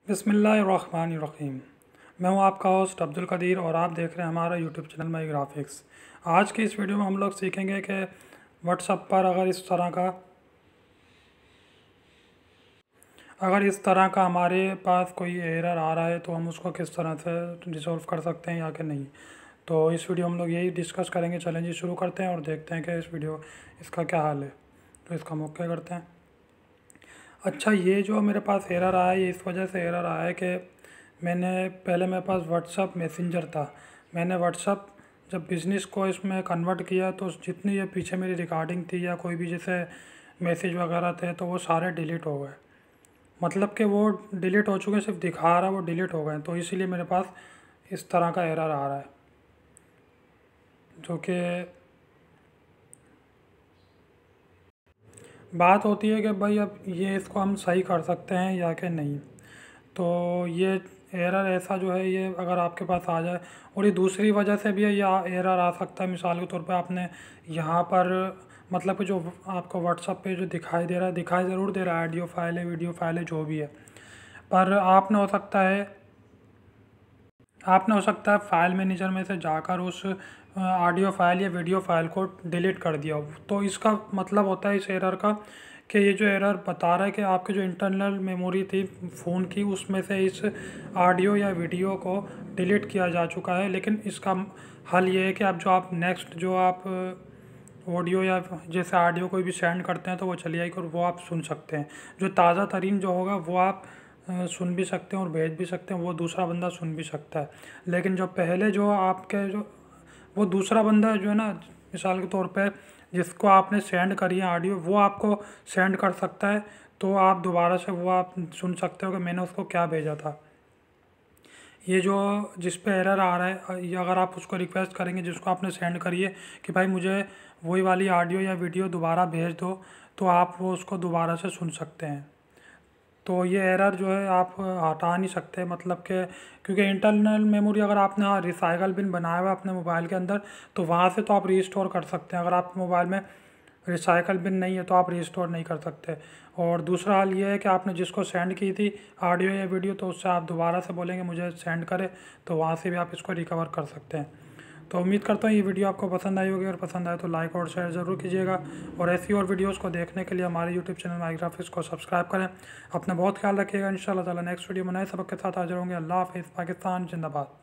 बिस्मिल्लाहिर्रहमानिर्रहीम। मैं हूं आपका होस्ट अब्दुल कदीर और आप देख रहे हैं हमारा यूट्यूब चैनल माई ग्राफिक्स। आज की इस वीडियो में हम लोग सीखेंगे कि व्हाट्सएप पर अगर इस तरह का हमारे पास कोई एरर आ रहा है तो हम उसको किस तरह से रिजॉल्व कर सकते हैं या कि नहीं। तो इस वीडियो में हम लोग यही डिस्कस करेंगे। चलें जी, शुरू करते हैं और देखते हैं कि इसका क्या हाल है। तो इसका हम ओके करते हैं। अच्छा, ये जो मेरे पास एरर आया है ये इस वजह से एरर आया है कि पहले मेरे पास व्हाट्सअप मैसेंजर था। मैंने व्हाट्सअप जब बिज़नेस को इसमें कन्वर्ट किया तो जितनी ये पीछे मेरी रिकॉर्डिंग थी या कोई भी जैसे मैसेज वगैरह थे तो वो सारे डिलीट हो गए। मतलब कि वो डिलीट हो चुके हैं, सिर्फ दिखा रहा है वो डिलीट हो गए। तो इसीलिए मेरे पास इस तरह का एरर आ रहा है, जो कि बात होती है कि भाई अब ये इसको हम सही कर सकते हैं या कि नहीं। तो ये एरर ऐसा जो है ये अगर आपके पास आ जाए, और ये दूसरी वजह से भी है, ये एरर आ सकता है। मिसाल के तौर पे आपने यहाँ पर मतलब कि जो आपको व्हाट्सएप पे जो दिखाई ज़रूर दे रहा है, ऑडियो फाइल है, वीडियो फाइल है, जो भी है, पर आपने हो सकता है फाइल मैनेजर में से जाकर उस ऑडियो फाइल या वीडियो फाइल को डिलीट कर दिया हो। तो इसका मतलब होता है इस एरर का कि ये जो एरर बता रहा है कि आपके जो इंटरनल मेमोरी थी फ़ोन की उसमें से इस ऑडियो या वीडियो को डिलीट किया जा चुका है। लेकिन इसका हल ये है कि आप नेक्स्ट जो आप ऑडियो या जैसे ऑडियो कोई भी सेंड करते हैं तो वो चली आएगी और वो आप सुन सकते हैं। जो ताज़ा तरीन जो होगा वो आप सुन भी सकते हैं और भेज भी सकते हैं, वो दूसरा बंदा सुन भी सकता है। लेकिन जो पहले जो आपके जो वो दूसरा बंदा जो है ना, मिसाल के तौर पे जिसको आपने सेंड करी है ऑडियो, वो आपको सेंड कर सकता है। तो आप दोबारा से वो आप सुन सकते हो कि मैंने उसको क्या भेजा था। ये जो जिस पे एरर आ रहा है, ये अगर आप उसको रिक्वेस्ट करेंगे जिसको आपने सेंड करी है कि भाई मुझे वही वाली ऑडियो या वीडियो दोबारा भेज दो, तो आप वो उसको दोबारा से सुन सकते हैं। तो ये एरर जो है आप हटा नहीं सकते, मतलब कि क्योंकि इंटरनल मेमोरी अगर आपने रिसाइकल बिन बनाया हुआ है अपने मोबाइल के अंदर तो वहाँ से तो आप रीस्टोर कर सकते हैं। अगर आपके मोबाइल में रिसाइकल बिन नहीं है तो आप रीस्टोर नहीं कर सकते। और दूसरा हाल ये है कि आपने जिसको सेंड की थी ऑडियो या वीडियो, तो उससे आप दोबारा से बोलेंगे मुझे सेंड करे, तो वहाँ से भी आप इसको रिकवर कर सकते हैं। तो उम्मीद करता हूँ ये वीडियो आपको पसंद आई होगी, और पसंद आए तो लाइक और शेयर ज़रूर कीजिएगा। और ऐसी और वीडियोस को देखने के लिए हमारे यूट्यूब चैनल माई ग्राफिक्स को सब्सक्राइब करें। अपना बहुत ख्याल रखिएगा। इंशाल्लाह ताला नेक्स्ट वीडियो में नए सबक के साथ हाजिर होंगे। अल्लाह हाफ़िज़। पाकिस्तान जिंदाबाद।